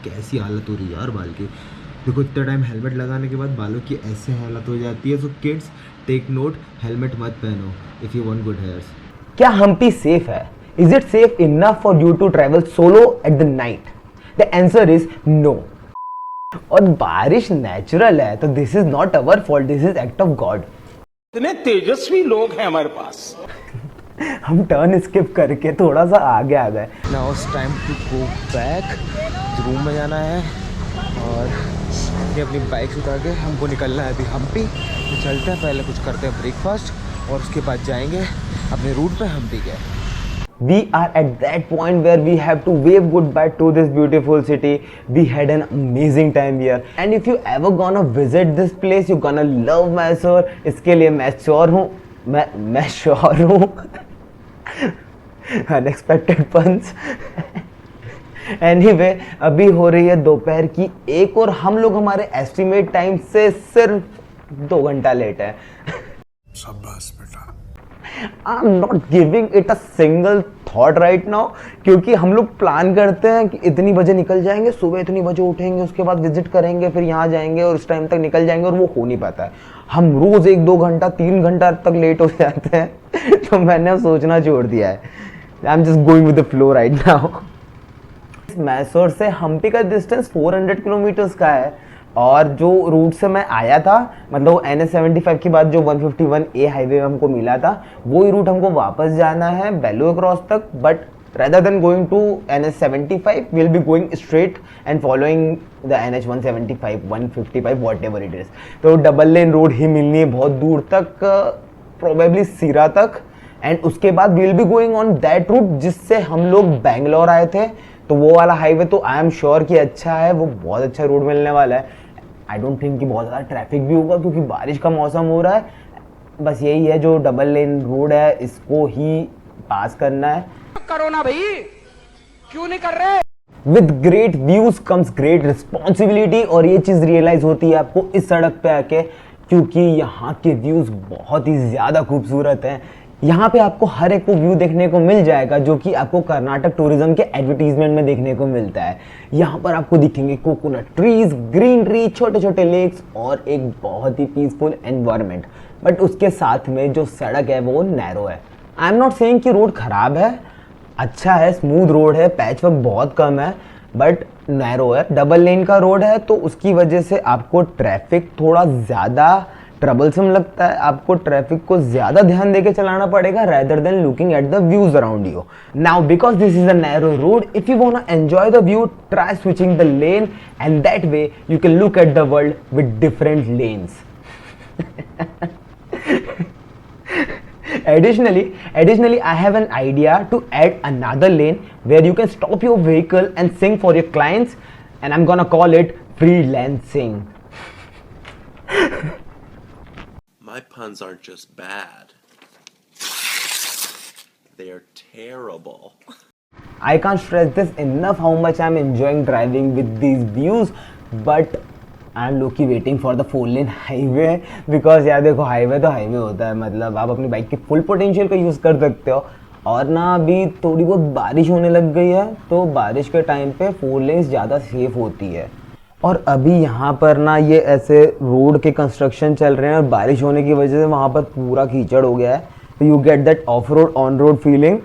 कैसी हालत हो रही है यार बाल की। देखो इतना टाइम हेलमेट लगाने के बाद बालों की ऐसे हालत हो जाती है। So kids take note, helmet मत पहनो if you want good hairs. क्या हम्पी सेफ है? Is it safe enough for you to travel solo at the night? The answer is no. और बारिश नेचुरल है, तो this is not our fault, this is act of God. इतने तेजस्वी लोग हैं हमारे पास। हम टर्न स्किप करके थोड़ा सा आगे आ गए। Now it's time to go back, room में जाना है और ये अपनी बाइक उतार के हमको निकलना है अभी हम्पी। तो चलते हैं, पहले कुछ करते हैं ब्रेकफास्ट और उसके बाद जाएंगे अपने रूट पे हम्पी के। We are at that point where we have to wave goodbye to this beautiful city. We had an amazing time here, and if you ever gonna visit this place, you gonna love Mysore. इसके लिए मैं sure हूँ, मैं sure हूँ। Unexpected puns. Anyway, अभी हो रही है दोपहर की 1 और हम लोग हमारे एस्टिमेट टाइम से सिर्फ 2 घंटा लेट है। शाबाश बेटा। I'm not giving it a single thought right now, क्योंकि हम लोग प्लान करते हैं कि इतनी बजे निकल जाएंगे, सुबह इतनी बजे उठेंगे, उसके बाद विजिट करेंगे, फिर यहाँ जाएंगे और उस टाइम तक निकल जाएंगे, और वो हो नहीं पाता है। हम रोज 1-2 घंटा 3 घंटा तक लेट हो जाते हैं। तो मैंने अब सोचना छोड़ दिया है। I am just going with the flow right now. Mysore से हम्पी का डिस्टेंस 400 किलोमीटर्स का है, और जो रूट से मैं आया था, मतलब NH75 के बाद जो 151A हाईवे हमको मिला था, वो ही रूट हमको वापस जाना है बेलूर क्रॉस तक। But rather than going to NH75, we'll be going straight and following the NH175, 155, whatever it is. तो डबल लेन रोड ही मिलनी है बहुत दूर तक, प्रोबेबली सीरा तक, एंड उसके बाद we'll be going on that route जिससे हम लोग बैंगलोर आए थे। तो वो वाला हाईवे तो आई एम श्योर कि अच्छा है, वो बहुत अच्छा रोड मिलने वाला है। आई डोंट थिंक कि बहुत ज़्यादा ट्रैफिक भी होगा, क्योंकि बारिश का मौसम हो रहा है। बस यही है, जो डबल लेन रोड है इसको ही पास करना है। करो ना भाई, क्यों नहीं कर रहे? With great views comes great responsibility, और ये चीज़ रियलाइज होती है आपको इस सड़क पे आके, क्योंकि यहाँ के व्यूज बहुत ही ज़्यादा खूबसूरत हैं। यहाँ पे आपको हर एक को व्यू देखने को मिल जाएगा जो कि आपको कर्नाटक टूरिज्म के एडवर्टीजमेंट में देखने को मिलता है। यहाँ पर आपको दिखेंगे कोकोनट ट्रीज, ग्रीनरी, छोटे छोटे लेक्स और एक बहुत ही पीसफुल एनवायरनमेंट। बट उसके साथ में जो सड़क है वो नैरो है। आई एम नॉट सेइंग कि रोड खराब है, अच्छा है, स्मूथ रोड है, पैच वर्क बहुत कम है, बट नैरो है, डबल लेन का रोड है, तो उसकी वजह से आपको ट्रैफिक थोड़ा ज़्यादा ट्रबलसम लगता है। आपको ट्रैफिक को ज़्यादा ध्यान देके चलाना पड़ेगा rather than looking at the views around you. Now because this is a narrow road, if you wanna enjoy the view, try switching the lane, and that way you can look at the world with different lanes. Additionally, I have an idea to add another lane where you can stop your vehicle and sing for your clients, and I'm gonna call it freelancing. My puns aren't just bad. They are terrible. I can't stress this enough how much I'm enjoying driving with these views, but I'm low-key waiting for the 4-lane highway, because यार देखो highway तो highway होता है, मतलब आप अपनी bike के full potential का यूज़ कर सकते हो। और ना अभी थोड़ी बहुत बारिश होने लग गई है, तो बारिश के टाइम पे 4 लेन्स ज़्यादा सेफ होती है। और अभी यहाँ पर ना ये ऐसे रोड के कंस्ट्रक्शन चल रहे हैं, और बारिश होने की वजह से वहाँ पर पूरा कीचड़ हो गया है, तो you get that of road on road feeling.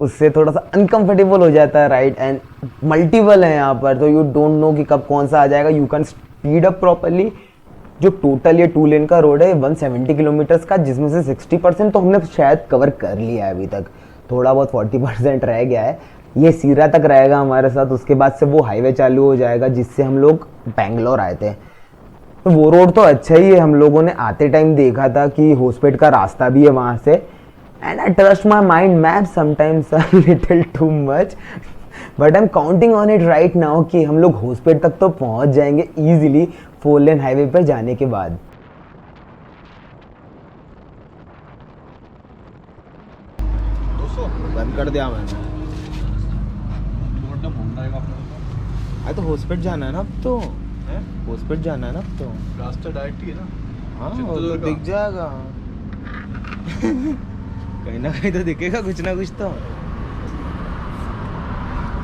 उससे थोड़ा सा अनकंफर्टेबल हो जाता है, राइट। एंड मल्टीपल है यहाँ पर, तो यू डोंट नो कि कब कौन सा आ जाएगा। You can speed up properly. जो टोटल ये 2 लेन का रोड है 170 किलोमीटर्स का, जिसमें से 60% तो हमने शायद कवर कर लिया है अभी तक, थोड़ा बहुत 40% रह गया है। ये सीरा तक रहेगा हमारे साथ, उसके बाद से वो हाईवे चालू हो जाएगा जिससे हम लोग बैंगलोर आए थे। तो वो रोड तो अच्छा ही है, हम लोगों ने आते टाइम देखा था कि होस्पेट का रास्ता भी है वहाँ से। And I trust my mind map sometimes a little too much, but I am counting on it right now कि हम लोग होस्पेट तक तो पहुँच जाएंगे ईजिली 4 लेन हाईवे पर जाने के बाद। बंद कर दिया मैंने। अरे तो होस्पेट जाना है ना अब तो, होस्पेट जाना है ना अब तो। रास्ता डायरेक्ट ही है ना। हाँ वो तो दिख जाएगा। कहीं ना कहीं तो दिखेगा कुछ ना कुछ तो।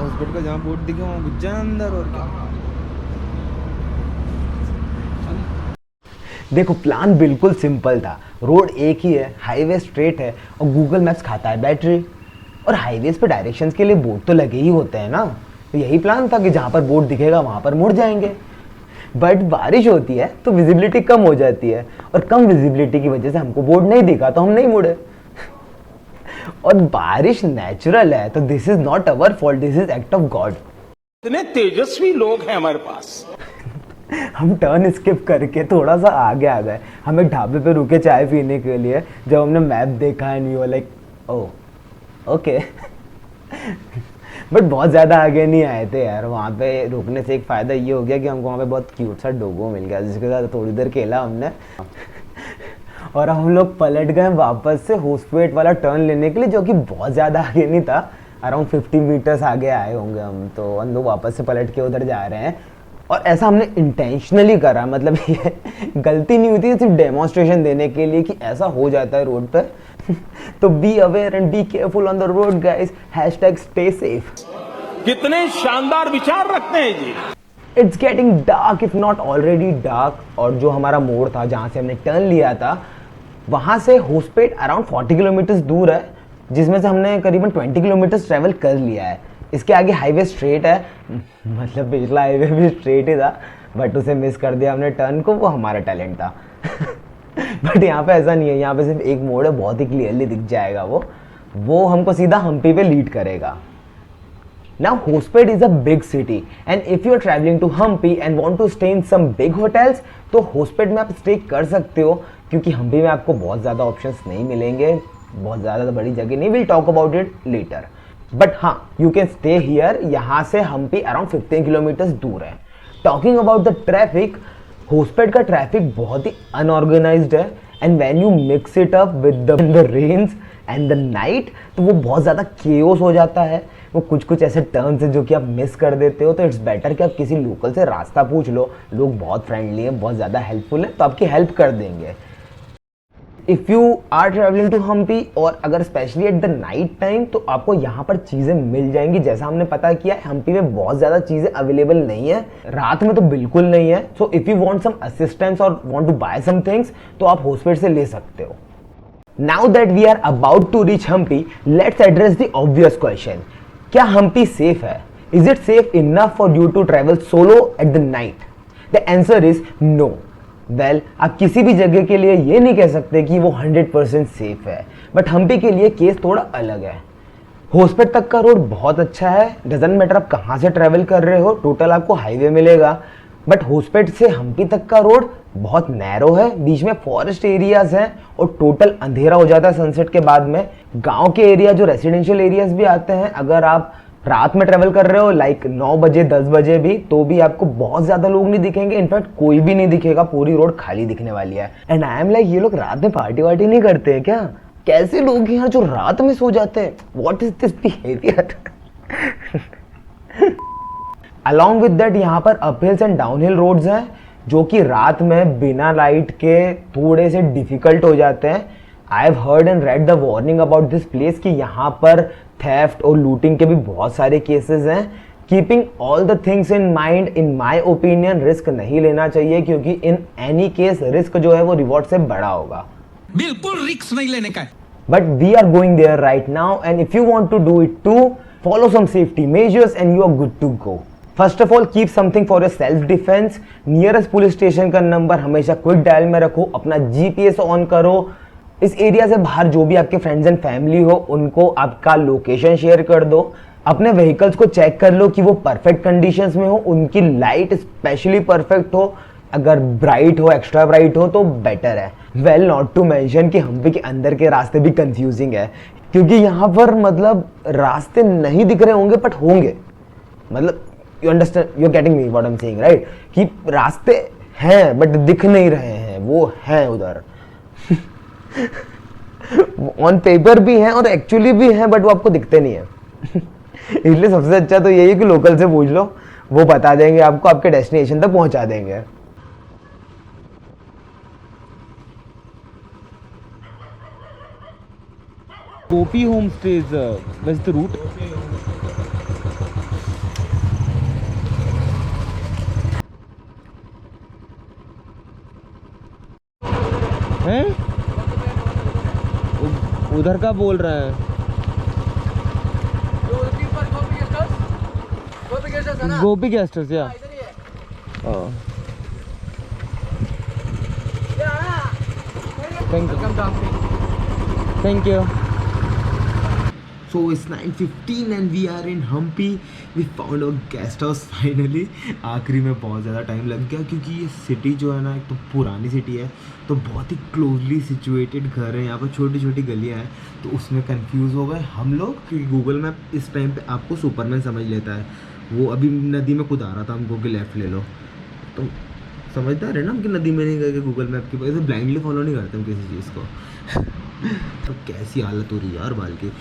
हॉस्पिटल का जहाँ बोर्ड दिखे वहाँ घुस जाए अंदर और क्या। देखो प्लान बिल्कुल सिंपल था, रोड एक ही है, हाईवे स्ट्रेट है और गूगल मैप्स खाता है बैटरी, और हाईवेज पे डायरेक्शंस के लिए बोर्ड तो लगे ही होते हैं ना, तो यही प्लान था कि जहाँ पर बोर्ड दिखेगा वहाँ पर मुड़ जाएंगे। बट बारिश होती है तो विजिबिलिटी कम हो जाती है, और कम विजिबिलिटी की वजह से हमको बोर्ड नहीं दिखा तो हम नहीं मुड़े। और बारिश नेचुरल है तो this is not our fault, this is act of God. इतने तेजस्वी लोग हैं हमारे पास। हम टर्न स्किप करके थोड़ा सा आगे आ गए, हम एक ढाबे पे रुके चाय पीने के लिए, जब हमने मैप देखा and we were like oh okay. But बहुत ज़्यादा आगे नहीं आए थे यार, वहाँ पे रुकने से एक फ़ायदा ये हो गया कि हमको वहाँ पे बहुत क्यूट सा डोगो मिल गया जिसके साथ थोड़ी देर खेला हमने। और हम लोग पलट गए वापस से होस्टपेट वाला टर्न लेने के लिए, जो कि बहुत ज़्यादा आगे नहीं था, अराउंड 50 मीटर्स आगे आए होंगे हम, तो हम लोग वापस से पलट के उधर जा रहे हैं। और ऐसा हमने इंटेंशनली करा, मतलब ये गलती नहीं हुई थी, सिर्फ डेमोन्स्ट्रेशन देने के लिए कि ऐसा हो जाता है रोड पे। तो be aware and be careful on the road guys, #stay safe। कितने शानदार विचार रखते हैं जी। It's getting dark if not already dark, और जो हमारा मोड़ था जहाँ से हमने टर्न लिया था वहाँ से होस्टपेट अराउंड 40 किलोमीटर्स दूर है, जिसमें से हमने करीबन 20 किलोमीटर्स ट्रेवल कर लिया है। इसके आगे हाईवे स्ट्रेट है, मतलब पिछला हाईवे भी स्ट्रेट ही था, बट उसे मिस कर दिया हमने टर्न को, वो हमारा टैलेंट था। बट यहाँ पे ऐसा नहीं है, यहाँ पे सिर्फ एक मोड़ है, बहुत ही क्लियरली दिख जाएगा वो हमको सीधा हम्पी पे लीड करेगा। Now Hospet is a big city and if you are traveling to Hampi and want to stay in some big hotels, तो Hospet में आप स्टे कर सकते हो, क्योंकि हम्पी में आपको बहुत ज़्यादा ऑप्शंस नहीं मिलेंगे, बहुत ज़्यादा बड़ी जगह नहीं, will talk about it later. But हाँ, यू कैन स्टे हियर, यहाँ से हम्पी अराउंड 15 किलोमीटर्स दूर है। Talking about the traffic, Hospet का ट्रैफिक बहुत ही अनऑर्गेनाइज्ड है, and when you mix it up with the rains and the night, तो वो बहुत ज़्यादा केओस हो जाता है। वो कुछ ऐसे टर्न्स है जो कि आप मिस कर देते हो, तो इट्स बेटर कि आप किसी लोकल से रास्ता पूछ लो, लोग बहुत फ्रेंडली हैं, बहुत ज़्यादा हेल्पफुल हैं, तो आपकी हेल्प कर देंगे। If you are travelling to Hampi, और अगर specially at the night time, तो आपको यहाँ पर चीज़ें मिल जाएंगी। जैसा हमने पता किया है, हम्पी में बहुत ज़्यादा चीज़ें अवेलेबल नहीं है, रात में तो बिल्कुल नहीं है। So if you want some assistance और want to buy some things, तो आप होस्पेट से ले सकते हो। Now that we are about to reach Hampi, let's address the obvious question, क्या हम्पी सेफ है? Is it safe enough for you to travel solo at the night? The answer is no. Well, आप किसी भी जगह के लिए ये नहीं कह सकते कि वो 100% सेफ है, बट हम्पी के लिए केस थोड़ा अलग है। होस्पेट तक का रोड बहुत अच्छा है, डजंट मैटर आप कहाँ से ट्रेवल कर रहे हो, टोटल आपको हाईवे मिलेगा। बट होस्पेट से हम्पी तक का रोड बहुत नैरो है, बीच में फॉरेस्ट एरियाज हैं और टोटल अंधेरा हो जाता है सनसेट के बाद में। गांव के एरिया जो रेसिडेंशियल एरियाज भी आते हैं, अगर आप रात में ट्रेवल कर रहे हो लाइक 9 बजे 10 बजे भी, तो भी आपको बहुत ज्यादा लोग नहीं दिखेंगे, इनफैक्ट कोई भी नहीं दिखेगा, पूरी रोड खाली दिखने वाली है। एंड आई एम लाइक, ये लोग रात में पार्टी वार्टी नहीं करते हैं क्या? कैसे लोग हैं जो रात में सो जाते हैं? What is this behaviour? Along with that यहाँ पर अपहिल्स एंड डाउनहिल रोड्स हैं, जो कि रात में बिना लाइट के थोड़े से डिफिकल्ट हो जाते हैं। I have heard and read the warning about this place कि यहाँ पर थेफ्ट और लूटिंग के भी बहुत सारे केसेस हैं। Keeping all the things in mind, in my opinion risk नहीं लेना चाहिए, क्योंकि इन एनी केस रिस्क जो है वो रिवॉर्ड से बड़ा होगा। बिल्कुल रिस्क नहीं लेने का है। But we are going there right now, and if you want to do it too, follow some safety measures and you are good to go. First of all, keep something for your self defense. Nearest police station का number हमेशा quick dial में रखो, अपना GPS on करो। इस area से बाहर जो भी आपके फ्रेंड्स एंड फैमिली हो, उनको आपका लोकेशन शेयर कर दो। अपने व्हीकल्स को चेक कर लो कि वो परफेक्ट कंडीशंस में हो, उनकी लाइट स्पेशली परफेक्ट हो, अगर ब्राइट हो, एक्स्ट्रा ब्राइट हो तो बेटर है। वेल, नॉट टू मेंशन कि हम्पी के अंदर के रास्ते भी कंफ्यूजिंग है, क्योंकि यहाँ पर मतलब रास्ते नहीं दिख रहे होंगे बट होंगे, मतलब you understand, you are getting me what I am saying right, कि रास्ते हैं बट दिख नहीं रहे हैं, वो हैं उधर। ऑन पेपर भी हैं और एक्चुअली भी हैं, बट वो आपको दिखते नहीं है। इसलिए सबसे अच्छा तो यही है कि लोकल से पूछ लो, वो बता देंगे आपको, आपके डेस्टिनेशन तक पहुंचा देंगे। Kopi homestays, where's the route? उधर का बोल रहा है गोपी गेस्ट हाउस या thank you So it's 9:15 and we are in Hampi. We found our guest house finally. आखिरी में बहुत ज़्यादा टाइम लग गया क्योंकि ये सिटी जो है ना एक तो पुरानी सिटी है तो बहुत ही क्लोजली सिचुएटेड घर है, यहाँ पर छोटी छोटी गलियाँ हैं तो उसमें कंफ्यूज हो गए हम लोग क्योंकि गूगल मैप इस टाइम पे आपको सुपरमैन समझ लेता है। वो अभी नदी में कूदा रहा था हमको कि लेफ़्ट ले लो, तो समझदार है ना हम कि नदी में नहीं गए गूगल मैप की वजह से ब्लाइंडली फॉलो नहीं करते हम किसी चीज़ को। तो कैसी हालत हो रही है यार बाल की,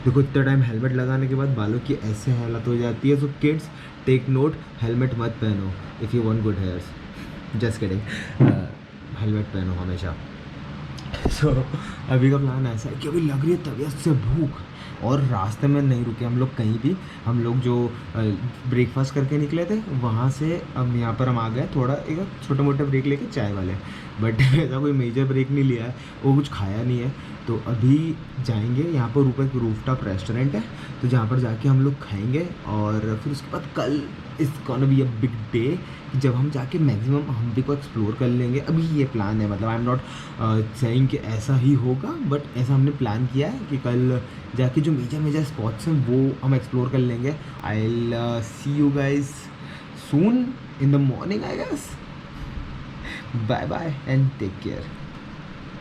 देखो इतना टाइम हेलमेट लगाने के बाद बालों की ऐसे हालत हो जाती है। So kids take note, helmet मत पहनो if you want good hairs, just kidding, helmet पहनो हमेशा। सो अभी का प्लान ऐसा है कि अभी लग रही है तबीयत से भूख और रास्ते में नहीं रुके हम लोग कहीं भी। हम लोग जो ब्रेकफास्ट करके निकले थे वहाँ से अब यहाँ पर हम आ गए, थोड़ा एक छोटे मोटे ब्रेक लेके चाय वाले, बट ऐसा कोई मेजर ब्रेक नहीं लिया है, वो कुछ खाया नहीं है। तो अभी जाएंगे यहाँ पर ऊपर एक रूफटॉप रेस्टोरेंट है तो जहाँ पर जाके हम लोग खाएंगे और फिर उसके बाद कल is gonna be a big day जब हम जाके मैक्सिमम हम्पी को एक्सप्लोर कर लेंगे। अभी ये प्लान है, मतलब आई एम नॉट सेइंग कि ऐसा ही होगा, बट ऐसा हमने प्लान किया है कि कल जाके जो मेजर मेजर स्पॉट्स हैं वो हम एक्सप्लोर कर लेंगे। I will see you guys soon in the morning I guess. Bye bye and take care.